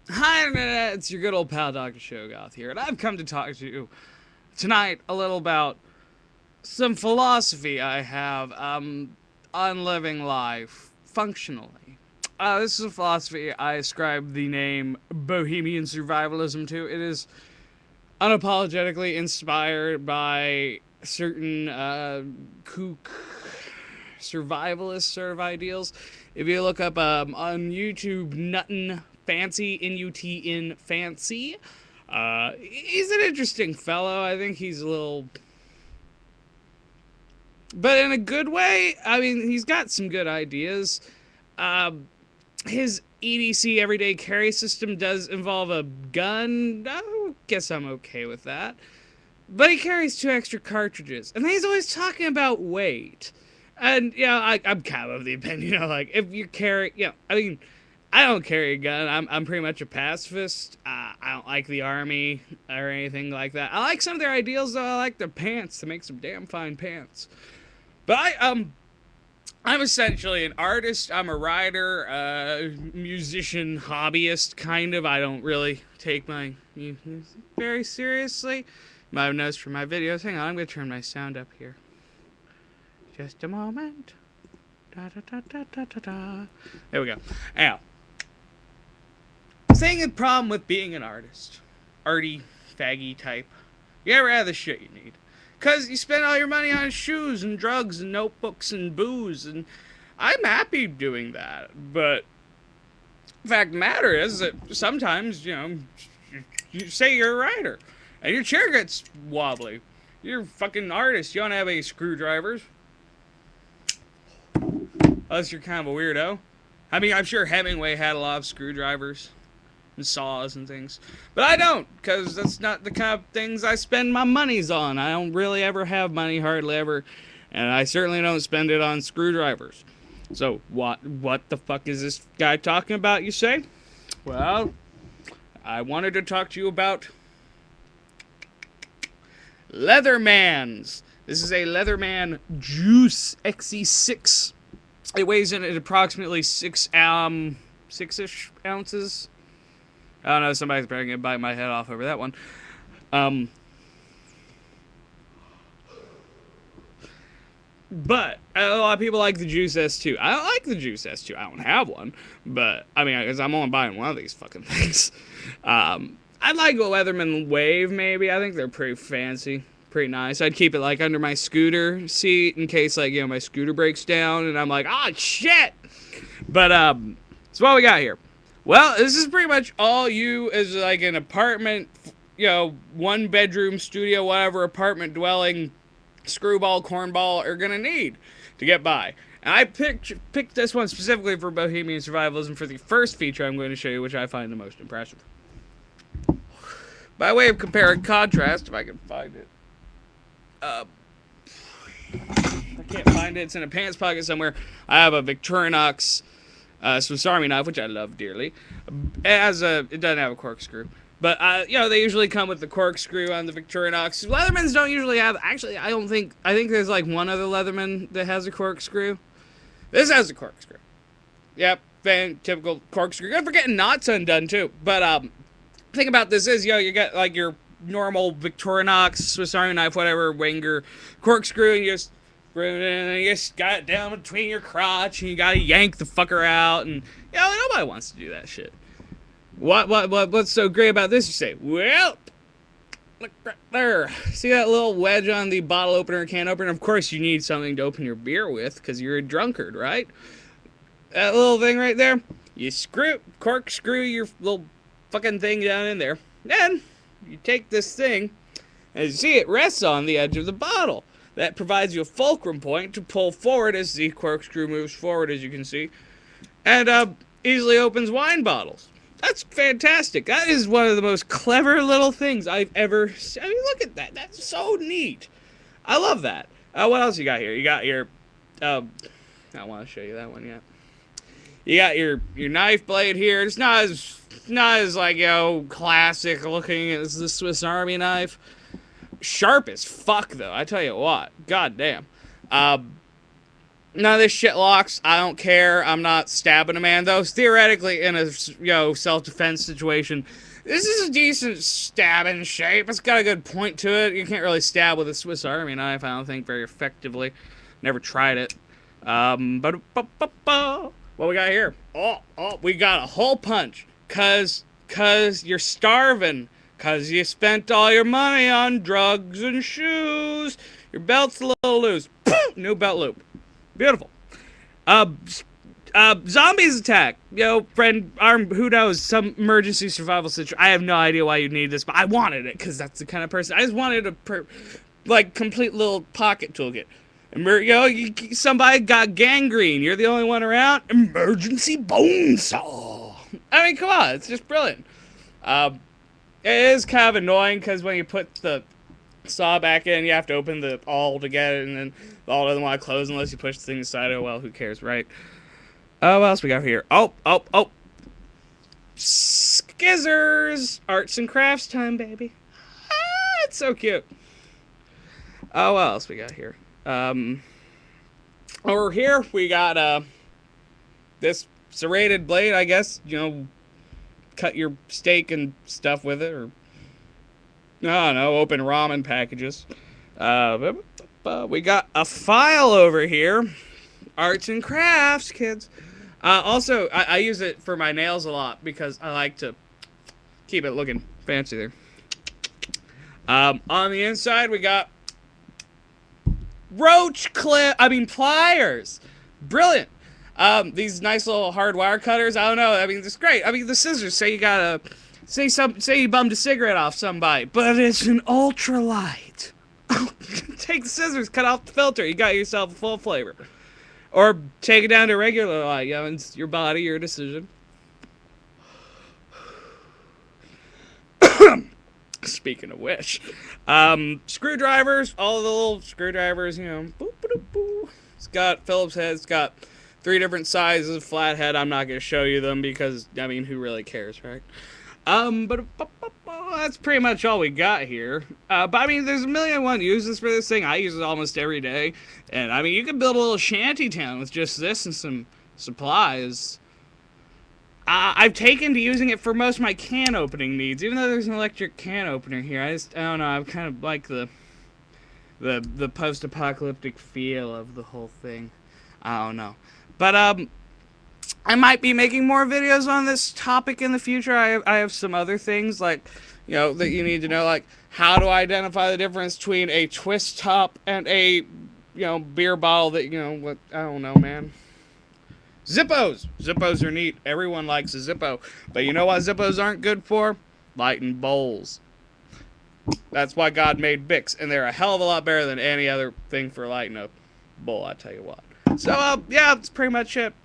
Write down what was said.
Hi, Internet. It's your good old pal, Dr. Shoggoth here, and I've come to talk to you tonight a little about some philosophy I have on living life functionally. This is a philosophy I ascribe the name Bohemian Survivalism to. It is unapologetically inspired by certain kook survivalist sort of ideals. If you look up on YouTube, Nuttin Fancy, N-U-T-N Fancy, he's an interesting fellow. I think he's a little, but in a good way. I mean, he's got some good ideas. Uh, his EDC everyday carry system does involve a gun. I guess I'm okay with that. But he carries 2 extra cartridges, and he's always talking about weight. And I'm kind of the opinion, like if you carry, I mean, I don't carry a gun. I'm pretty much a pacifist. I don't like the army or anything like that. I like some of their ideals, though. I like their pants. They make some damn fine pants. But I'm essentially an artist. I'm a writer, musician, hobbyist, kind of. I don't really take my music very seriously. You might have noticed from my videos. Hang on, I'm gonna turn my sound up here. Just a moment. Da, da, da, da, da, da, da. There we go. Now, saying the problem with being an artist, arty, faggy type, you ever have the shit you need. Because you spend all your money on shoes and drugs and notebooks and booze, and I'm happy doing that. But the fact of the matter is that sometimes, you say you're a writer, and your chair gets wobbly. You're a fucking artist. You don't have any screwdrivers. Unless you're kind of a weirdo. I mean, I'm sure Hemingway had a lot of screwdrivers and saws and things. But I don't, because that's not the kind of things I spend my monies on. I don't really ever have money, hardly ever. And I certainly don't spend it on screwdrivers. So, what the fuck is this guy talking about, you say? Well, I wanted to talk to you about Leathermans. This is a Leatherman Juice xe6. It weighs in at approximately 6-ish ounces. I don't know, somebody's probably gonna bite my head off over that one. But a lot of people like the Juice S2. I don't like the Juice S2. I don't have one, but I mean, because I'm only buying one of these fucking things. I'd like a Leatherman Wave, maybe. I think they're pretty fancy, pretty nice. I'd keep it like under my scooter seat in case, like, my scooter breaks down and I'm like, oh shit. But so what we got here? Well, this is pretty much all you as like an apartment, 1-bedroom studio, whatever apartment dwelling screwball cornball are gonna need to get by. And I picked this one specifically for Bohemian Survivalism for the first feature I'm going to show you, which I find the most impressive. By way of compare and contrast, if I can find it. I can't find it. It's in a pants pocket somewhere. I have a Victorinox Swiss Army knife, which I love dearly. It doesn't have a corkscrew. But, they usually come with the corkscrew on the Victorinox. Leathermans don't usually have... Actually, I think there's, like, one other Leatherman that has a corkscrew. This has a corkscrew. Yep, typical corkscrew. Good for getting knots undone, too. But, the thing about this is, you get, like, your normal Victorinox, Swiss Army knife, whatever, Wenger corkscrew, and you just got it down between your crotch, and you gotta yank the fucker out, and, nobody wants to do that shit. What's so great about this, you say? Well, look right there. See that little wedge on the bottle opener, can opener? Of course you need something to open your beer with, because you're a drunkard, right? That little thing right there, you corkscrew your little fucking thing down in there. Then, you take this thing, and you see it rests on the edge of the bottle. That provides you a fulcrum point to pull forward as the corkscrew moves forward, as you can see. And, easily opens wine bottles. That's fantastic. That is one of the most clever little things I've ever seen. I mean, look at that. That's so neat. I love that. What else you got here? You got your... I don't want to show you that one yet. You got your knife blade here. It's not as like, classic looking as the Swiss Army knife. Sharp as fuck, though. I tell you what. God damn. None of this shit locks. I don't care. I'm not stabbing a man, though. Theoretically, in a self-defense situation, this is a decent stabbing shape. It's got a good point to it. You can't really stab with a Swiss Army knife, I don't think, very effectively. Never tried it. What we got here? Oh, we got a hole punch. Cause you're starving. Cause you spent all your money on drugs and shoes. Your belt's a little loose. New belt loop. Beautiful. Zombies attack. Friend, who knows, some emergency survival situation. I have no idea why you need this, but I wanted it, because that's the kind of person. I just wanted a, complete little pocket toolkit. Somebody got gangrene. You're the only one around. Emergency bone saw. I mean, come on. It's just brilliant. It is kind of annoying, because when you put the saw back in, you have to open the all to get it, and then the all doesn't want to close unless you push the thing aside. Oh, well, who cares, right? Oh, what else we got here? Oh. Skizzers! Arts and crafts time, baby. It's so cute. Oh, what else we got here? Over here, we got, this serrated blade, I guess. Cut your steak and stuff with it, or I don't know, open ramen packages. We got a file over here. Arts and crafts, kids. Also, I use it for my nails a lot because I like to keep it looking fancy there. On the inside, we got pliers. Brilliant. These nice little hard wire cutters. I don't know. I mean, it's great. I mean, the scissors. Say you bummed a cigarette off somebody, but it's an ultralight. Take the scissors, cut off the filter. You got yourself a full flavor. Or take it down to regular light. It's your body, your decision. Speaking of which, screwdrivers, all the little screwdrivers, boop, boop, boop. It's got Phillips head. It's got 3 different sizes, flathead. I'm not going to show you them because, I mean, who really cares, right? But that's pretty much all we got here. But I mean, there's a million and one uses for this thing. I use it almost every day. And I mean, you can build a little shanty town with just this and some supplies. I've taken to using it for most of my can opening needs, even though there's an electric can opener here. I don't know, I kind of like the post-apocalyptic feel of the whole thing. I don't know. But, I might be making more videos on this topic in the future. I have some other things, like, that you need to know, like, how to identify the difference between a twist top and a, beer bottle that, I don't know, man. Zippos! Zippos are neat. Everyone likes a Zippo. But you know what Zippos aren't good for? Lighting bowls. That's why God made Bics, and they're a hell of a lot better than any other thing for lighting a bowl, I tell you what. So, yeah, that's pretty much it.